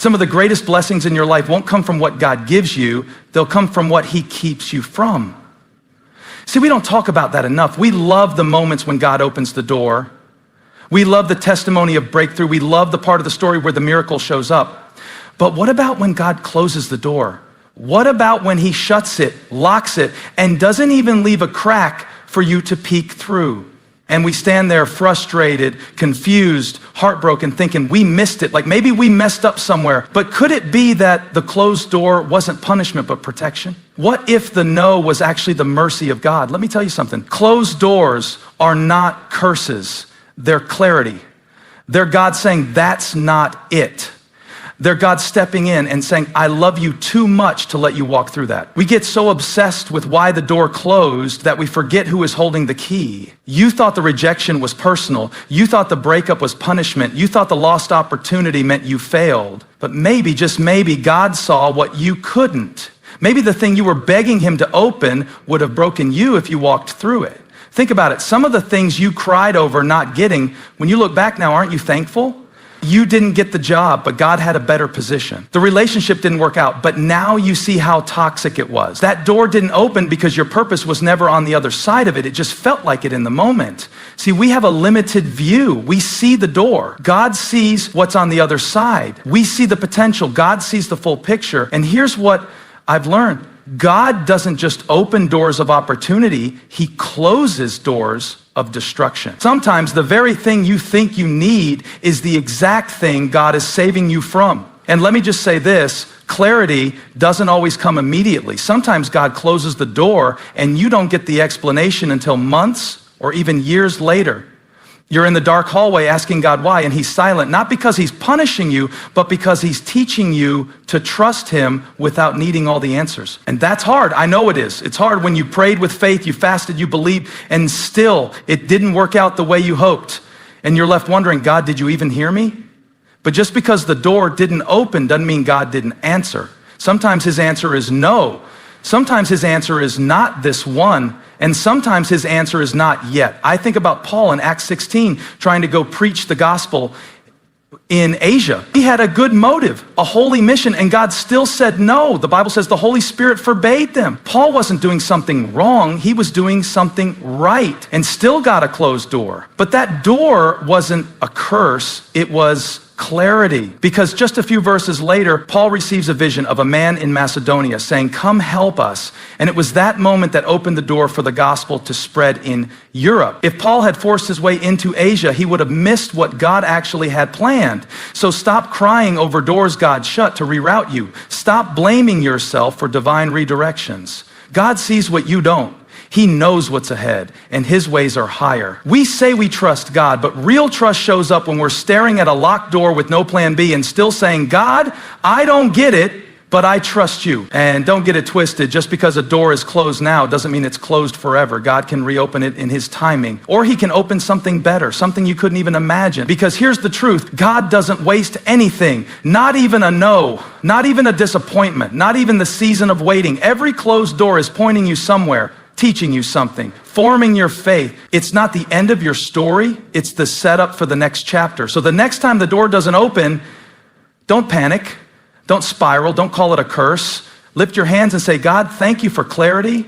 Some of the greatest blessings in your life won't come from what God gives you, they'll come from what he keeps you from. See, we don't talk about that enough. We love the moments when God opens the door. We love the testimony of breakthrough. We love the part of the story where the miracle shows up. But what about when God closes the door? What about when he shuts it, locks it, and doesn't even leave a crack for you to peek through? And we stand there frustrated, confused, heartbroken, thinking we missed it, like maybe we messed up somewhere. But could it be that the closed door wasn't punishment but protection? What if the no was actually the mercy of God? Let me tell you something. Closed doors are not curses. They're clarity. They're God saying, that's not it. They're God stepping in and saying, I love you too much to let you walk through that. We get so obsessed with why the door closed that we forget who is holding the key. You thought the rejection was personal. You thought the breakup was punishment. You thought the lost opportunity meant you failed. But maybe, just maybe, God saw what you couldn't. Maybe the thing you were begging him to open would have broken you if you walked through it. Think about it. Some of the things you cried over not getting, when you look back now, aren't you thankful? You didn't get the job, but God had a better position. The relationship didn't work out, but now you see how toxic it was. That door didn't open because your purpose was never on the other side of it. It just felt like it in the moment. See, we have a limited view. We see the door. God sees what's on the other side. We see the potential. God sees the full picture. And here's what I've learned. God doesn't just open doors of opportunity, he closes doors of destruction. Sometimes the very thing you think you need is the exact thing God is saving you from. And let me just say this, clarity doesn't always come immediately. Sometimes God closes the door and you don't get the explanation until months or even years later. You're in the dark hallway asking God why, and he's silent, not because he's punishing you, but because he's teaching you to trust him without needing all the answers. And that's hard. I know it is. It's hard when you prayed with faith, you fasted, you believed, and still it didn't work out the way you hoped. And you're left wondering, God, did you even hear me? But just because the door didn't open doesn't mean God didn't answer. Sometimes his answer is no. Sometimes his answer is not this one, and sometimes his answer is not yet. I think about Paul in Acts 16 trying to go preach the gospel in Asia. He had a good motive, a holy mission, and God still said no. The Bible says the Holy Spirit forbade them. Paul wasn't doing something wrong, he was doing something right, and still got a closed door. But that door wasn't a curse, it was clarity. Because just a few verses later, Paul receives a vision of a man in Macedonia saying, come help us. And it was that moment that opened the door for the gospel to spread in Europe. If Paul had forced his way into Asia, he would have missed what God actually had planned. So stop crying over doors God shut to reroute you. Stop blaming yourself for divine redirections. God sees what you don't. He knows what's ahead, and his ways are higher. We say we trust God, but real trust shows up when we're staring at a locked door with no plan B and still saying, God, I don't get it, but I trust you. And don't get it twisted. Just because a door is closed now doesn't mean it's closed forever. God can reopen it in his timing, or he can open something better, something you couldn't even imagine. Because here's the truth. God doesn't waste anything, not even a no, not even a disappointment, not even the season of waiting. Every closed door is pointing you somewhere, teaching you something, forming your faith. It's not the end of your story, it's the setup for the next chapter. So the next time the door doesn't open, don't panic, don't spiral, don't call it a curse. Lift your hands and say, God, thank you for clarity.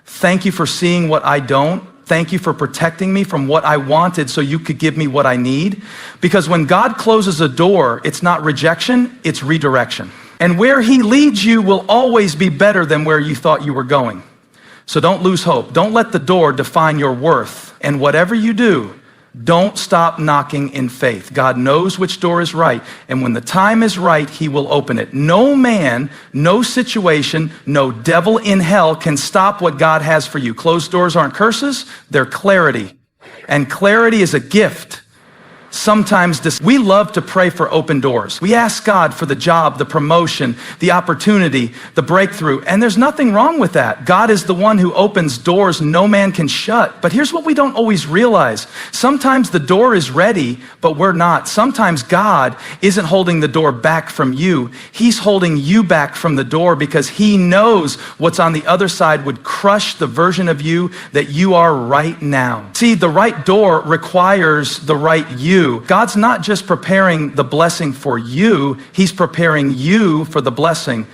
Thank you for seeing what I don't. Thank you for protecting me from what I wanted so you could give me what I need. Because when God closes a door, it's not rejection, it's redirection. And where he leads you will always be better than where you thought you were going. So don't lose hope. Don't let the door define your worth. And whatever you do, don't stop knocking in faith. God knows which door is right. And when the time is right, he will open it. No man, no situation, no devil in hell can stop what God has for you. Closed doors aren't curses, they're clarity. And clarity is a gift. Sometimes we love to pray for open doors. We ask God for the job, the promotion, the opportunity, the breakthrough, and there's nothing wrong with that. God is the one who opens doors no man can shut. But here's what we don't always realize. Sometimes the door is ready, but we're not. Sometimes God isn't holding the door back from you. He's holding you back from the door because he knows what's on the other side would crush the version of you that you are right now. See, the right door requires the right you. you. God's not just preparing the blessing for you, he's preparing you for the blessing.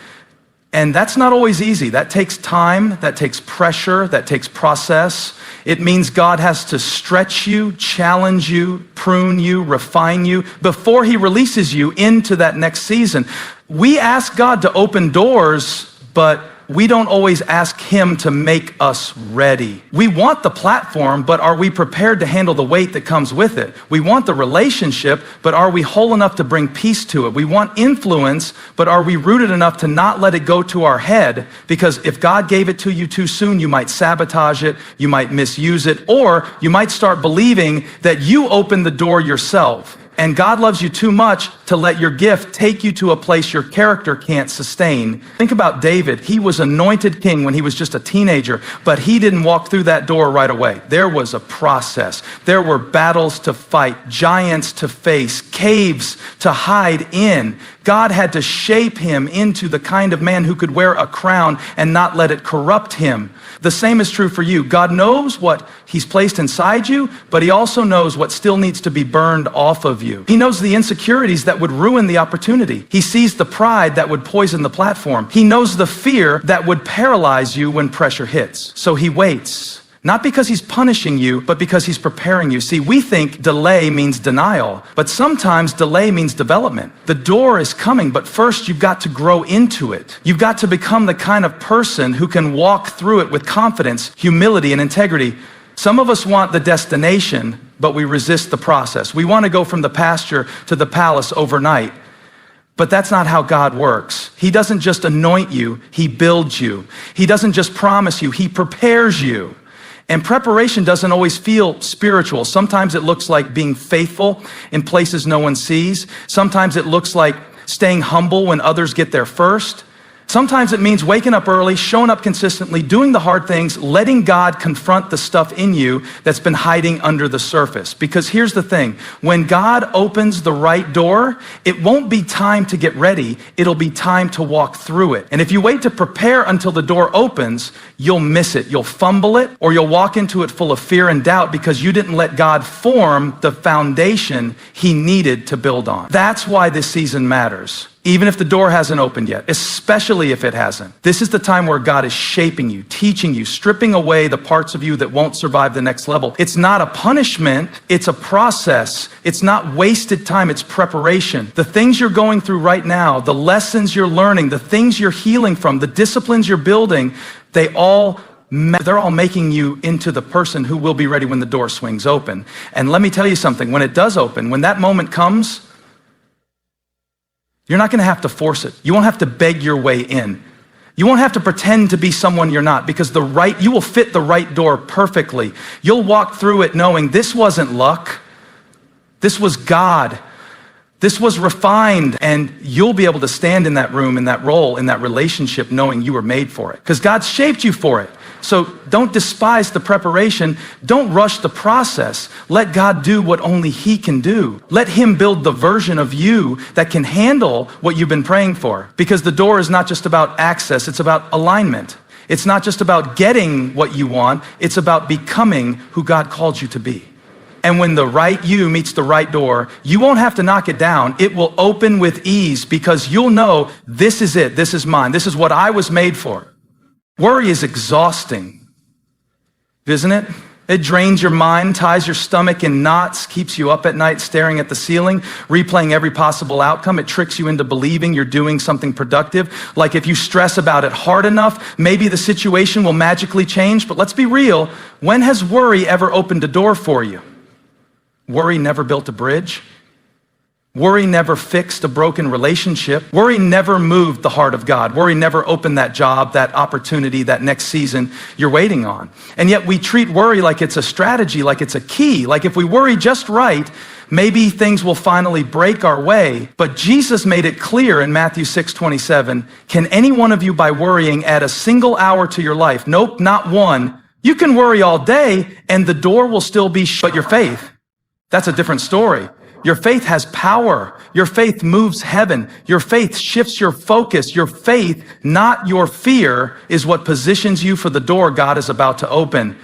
And that's not always easy. That takes time, that takes pressure, that takes process. It means God has to stretch you, challenge you, prune you, refine you before he releases you into that next season. We ask God to open doors, but we don't always ask him to make us ready. We want the platform, but are we prepared to handle the weight that comes with it? We want the relationship, but are we whole enough to bring peace to it? We want influence, but are we rooted enough to not let it go to our head? Because if God gave it to you too soon, you might sabotage it, you might misuse it, or you might start believing that you opened the door yourself. And God loves you too much to let your gift take you to a place your character can't sustain. Think about David. He was anointed king when he was just a teenager, but he didn't walk through that door right away. There was a process. There were battles to fight, giants to face, caves to hide in. God had to shape him into the kind of man who could wear a crown and not let it corrupt him. The same is true for you. God knows what he's placed inside you, but he also knows what still needs to be burned off of you. He knows the insecurities that would ruin the opportunity. He sees the pride that would poison the platform. He knows the fear that would paralyze you when pressure hits. So he waits. Not because he's punishing you, but because he's preparing you. See, we think delay means denial, but sometimes delay means development. The door is coming, but first you've got to grow into it. You've got to become the kind of person who can walk through it with confidence, humility, and integrity. Some of us want the destination, but we resist the process. We want to go from the pasture to the palace overnight. But that's not how God works. He doesn't just anoint you, he builds you. He doesn't just promise you, he prepares you. And preparation doesn't always feel spiritual. Sometimes it looks like being faithful in places no one sees. Sometimes it looks like staying humble when others get there first. Sometimes it means waking up early, showing up consistently, doing the hard things, letting God confront the stuff in you that's been hiding under the surface. Because here's the thing, when God opens the right door, it won't be time to get ready, it'll be time to walk through it. And if you wait to prepare until the door opens, you'll miss it, you'll fumble it, or you'll walk into it full of fear and doubt because you didn't let God form the foundation he needed to build on. That's why this season matters. Even if the door hasn't opened yet, especially if it hasn't. This is the time where God is shaping you, teaching you, stripping away the parts of you that won't survive the next level. It's not a punishment, it's a process. It's not wasted time, it's preparation. The things you're going through right now, the lessons you're learning, the things you're healing from, the disciplines you're building, they're all making you into the person who will be ready when the door swings open. And let me tell you something, when it does open, when that moment comes, you're not going to have to force it. You won't have to beg your way in. You won't have to pretend to be someone you're not because you will fit the right door perfectly. You'll walk through it knowing this wasn't luck. This was God. This was refined, and you'll be able to stand in that room, in that role, in that relationship knowing you were made for it because God shaped you for it. So don't despise the preparation. Don't rush the process. Let God do what only he can do. Let him build the version of you that can handle what you've been praying for. Because the door is not just about access, it's about alignment. It's not just about getting what you want, it's about becoming who God called you to be. And when the right you meets the right door, you won't have to knock it down. It will open with ease because you'll know this is it, this is mine, this is what I was made for. Worry is exhausting, isn't it? It drains your mind, ties your stomach in knots, keeps you up at night staring at the ceiling, replaying every possible outcome. It tricks you into believing you're doing something productive. Like if you stress about it hard enough, maybe the situation will magically change. But let's be real, when has worry ever opened a door for you? Worry never built a bridge. Worry never fixed a broken relationship. Worry never moved the heart of God. Worry never opened that job, that opportunity, that next season you're waiting on. And yet we treat worry like it's a strategy, like it's a key. Like if we worry just right, maybe things will finally break our way. But Jesus made it clear in Matthew 6:27, can any one of you by worrying add a single hour to your life? Nope, not one. You can worry all day and the door will still be shut. But your faith, that's a different story. Your faith has power. Your faith moves heaven. Your faith shifts your focus. Your faith, not your fear, is what positions you for the door God is about to open.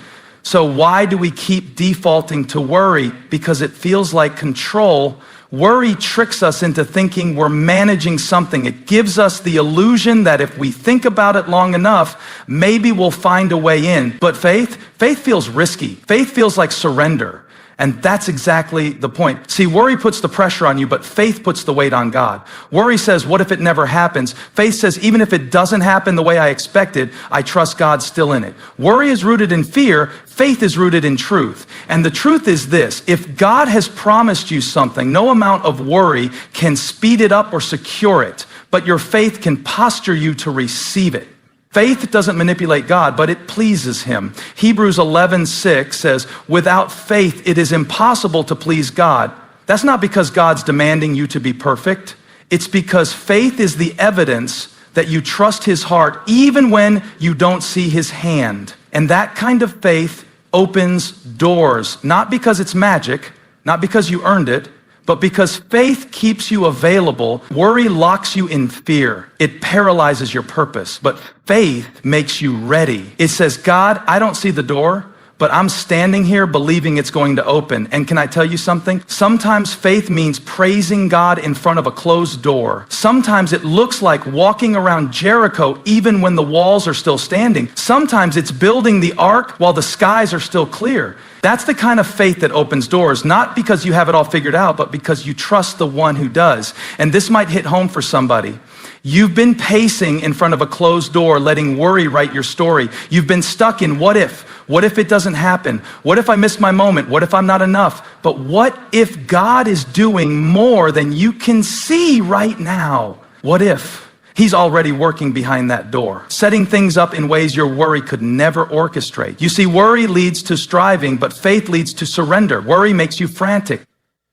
So why do we keep defaulting to worry? Because it feels like control. Worry tricks us into thinking we're managing something. It gives us the illusion that if we think about it long enough, maybe we'll find a way in. But faith feels risky. Faith feels like surrender. And that's exactly the point. See, worry puts the pressure on you, but faith puts the weight on God. Worry says, what if it never happens? Faith says, even if it doesn't happen the way I expected, I trust God's still in it. Worry is rooted in fear. Faith is rooted in truth. And the truth is this: if God has promised you something, no amount of worry can speed it up or secure it, but your faith can posture you to receive it. Faith doesn't manipulate God, but it pleases him. Hebrews 11:6 says, without faith, it is impossible to please God. That's not because God's demanding you to be perfect. It's because faith is the evidence that you trust his heart even when you don't see his hand. And that kind of faith opens doors, not because it's magic, not because you earned it, but because faith keeps you available. Worry locks you in fear. It paralyzes your purpose. But faith makes you ready. It says, God, I don't see the door, but I'm standing here believing it's going to open. And can I tell you something? Sometimes faith means praising God in front of a closed door. Sometimes it looks like walking around Jericho even when the walls are still standing. Sometimes it's building the ark while the skies are still clear. That's the kind of faith that opens doors, not because you have it all figured out, but because you trust the one who does. And this might hit home for somebody. You've been pacing in front of a closed door, letting worry write your story. You've been stuck in what if? What if it doesn't happen? What if I miss my moment? What if I'm not enough? But what if God is doing more than you can see right now? What if he's already working behind that door, setting things up in ways your worry could never orchestrate? You see, worry leads to striving, but faith leads to surrender. Worry makes you frantic.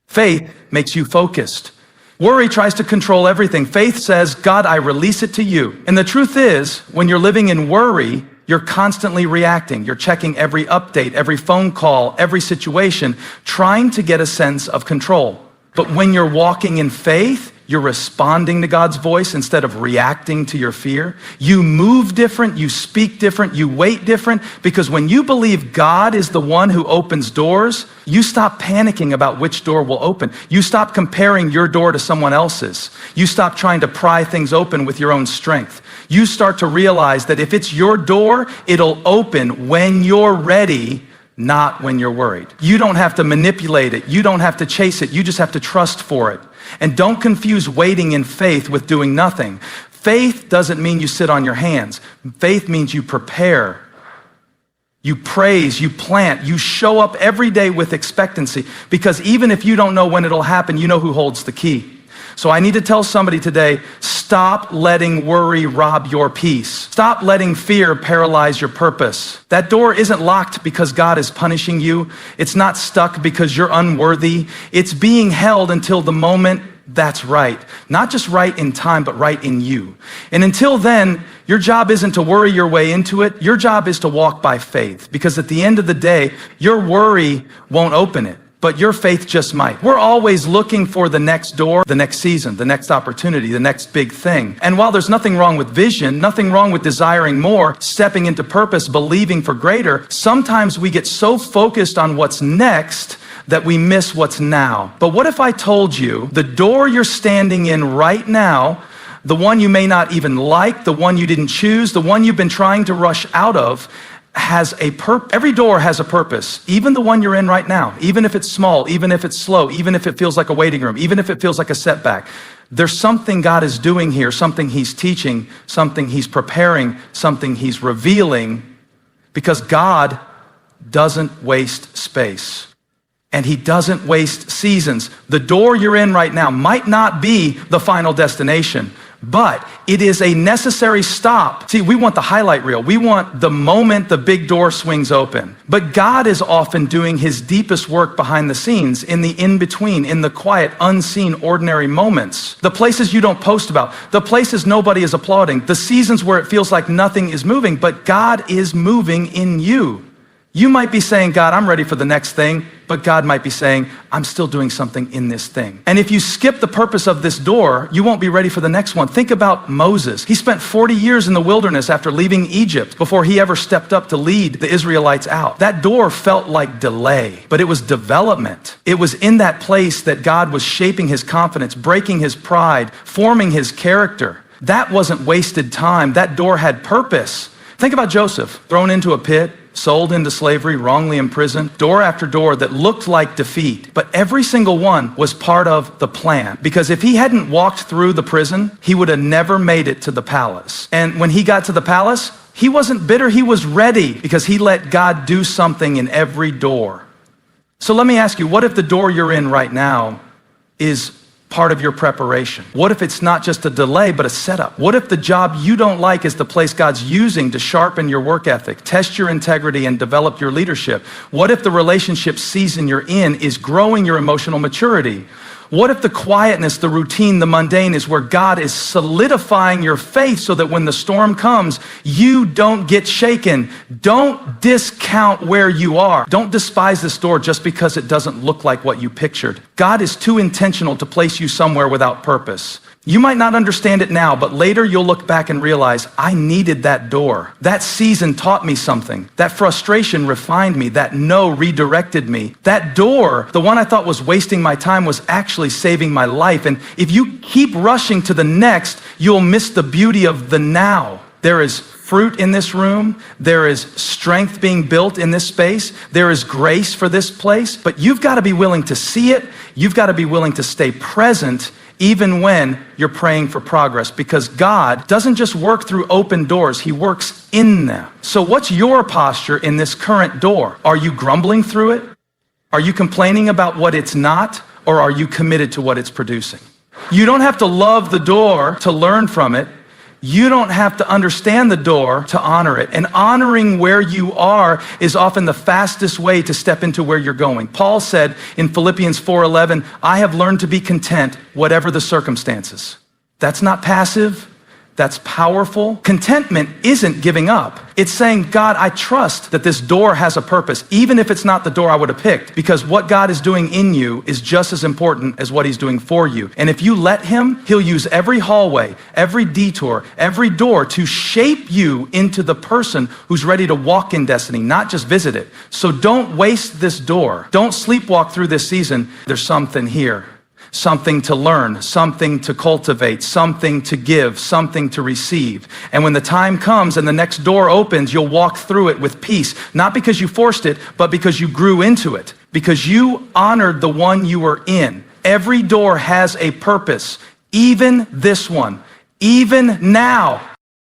Faith makes you focused. Worry tries to control everything. Faith says, God, I release it to you. And the truth is, when you're living in worry, you're constantly reacting. You're checking every update, every phone call, every situation, trying to get a sense of control. But when you're walking in faith, you're responding to God's voice instead of reacting to your fear. You move different, you speak different, you wait different, because when you believe God is the one who opens doors, you stop panicking about which door will open. You stop comparing your door to someone else's. You stop trying to pry things open with your own strength. You start to realize that if it's your door, it'll open when you're ready, not when you're worried. You don't have to manipulate it. You don't have to chase it. You just have to trust for it. And don't confuse waiting in faith with doing nothing. Faith doesn't mean you sit on your hands. Faith means you prepare. You praise, you plant, you show up every day with expectancy, because even if you don't know when it'll happen, you know who holds the key. So I need to tell somebody today, stop letting worry rob your peace. Stop letting fear paralyze your purpose. That door isn't locked because God is punishing you. It's not stuck because you're unworthy. It's being held until the moment that's right. Not just right in time, but right in you. And until then, your job isn't to worry your way into it. Your job is to walk by faith, because at the end of the day, your worry won't open it, but your faith just might. We're always looking for the next door, the next season, the next opportunity, the next big thing. And while there's nothing wrong with vision, nothing wrong with desiring more, stepping into purpose, believing for greater, sometimes we get so focused on what's next that we miss what's now. But what if I told you the door you're standing in right now, the one you may not even like, the one you didn't choose, the one you've been trying to rush out of, has a purpose. Every door has a purpose, even the one you're in right now, even if it's small, even if it's slow, even if it feels like a waiting room, even if it feels like a setback. There's something God is doing here, something he's teaching, something he's preparing, something he's revealing, because God doesn't waste space. And he doesn't waste seasons. The door you're in right now might not be the final destination, but it is a necessary stop. See, we want the highlight reel. We want the moment the big door swings open. But God is often doing his deepest work behind the scenes, in the in-between, in the quiet, unseen, ordinary moments. The places you don't post about, the places nobody is applauding, the seasons where it feels like nothing is moving, but God is moving in you. You might be saying, God, I'm ready for the next thing, but God might be saying, I'm still doing something in this thing. And if you skip the purpose of this door, you won't be ready for the next one. Think about Moses. He spent 40 years in the wilderness after leaving Egypt before he ever stepped up to lead the Israelites out. That door felt like delay, but it was development. It was in that place that God was shaping his confidence, breaking his pride, forming his character. That wasn't wasted time. That door had purpose. Think about Joseph, thrown into a pit, sold into slavery, wrongly imprisoned, door after door that looked like defeat. But every single one was part of the plan. Because if he hadn't walked through the prison, he would have never made it to the palace. And when he got to the palace, he wasn't bitter, he was ready because he let God do something in every door. So let me ask you, what if the door you're in right now is part of your preparation? What if it's not just a delay, but a setup? What if the job you don't like is the place God's using to sharpen your work ethic, test your integrity, and develop your leadership? What if the relationship season you're in is growing your emotional maturity? What if the quietness, the routine, the mundane is where God is solidifying your faith so that when the storm comes, you don't get shaken? Don't discount where you are. Don't despise this door just because it doesn't look like what you pictured. God is too intentional to place you somewhere without purpose. You might not understand it now, but later you'll look back and realize, I needed that door. That season taught me something. That frustration refined me. That no redirected me. That door, the one I thought was wasting my time, was actually saving my life. And if you keep rushing to the next, you'll miss the beauty of the now. There is fruit in this room. There is strength being built in this space. There is grace for this place. But you've got to be willing to see it. You've got to be willing to stay present even when you're praying for progress, because God doesn't just work through open doors, he works in them. So what's your posture in this current door? Are you grumbling through it? Are you complaining about what it's not? Or are you committed to what it's producing? You don't have to love the door to learn from it. You don't have to understand the door to honor it. And honoring where you are is often the fastest way to step into where you're going. Paul said in Philippians 4:11, I have learned to be content whatever the circumstances. That's not passive. That's powerful. Contentment isn't giving up. It's saying, God, I trust that this door has a purpose, even if it's not the door I would have picked, because what God is doing in you is just as important as what he's doing for you. And if you let him, he'll use every hallway, every detour, every door to shape you into the person who's ready to walk in destiny, not just visit it. So don't waste this door. Don't sleepwalk through this season. There's something here. Something to learn, something to cultivate, something to give, something to receive. And when the time comes and the next door opens, you'll walk through it with peace, not because you forced it, but because you grew into it, because you honored the one you were in. Every door has a purpose, even this one. Even now,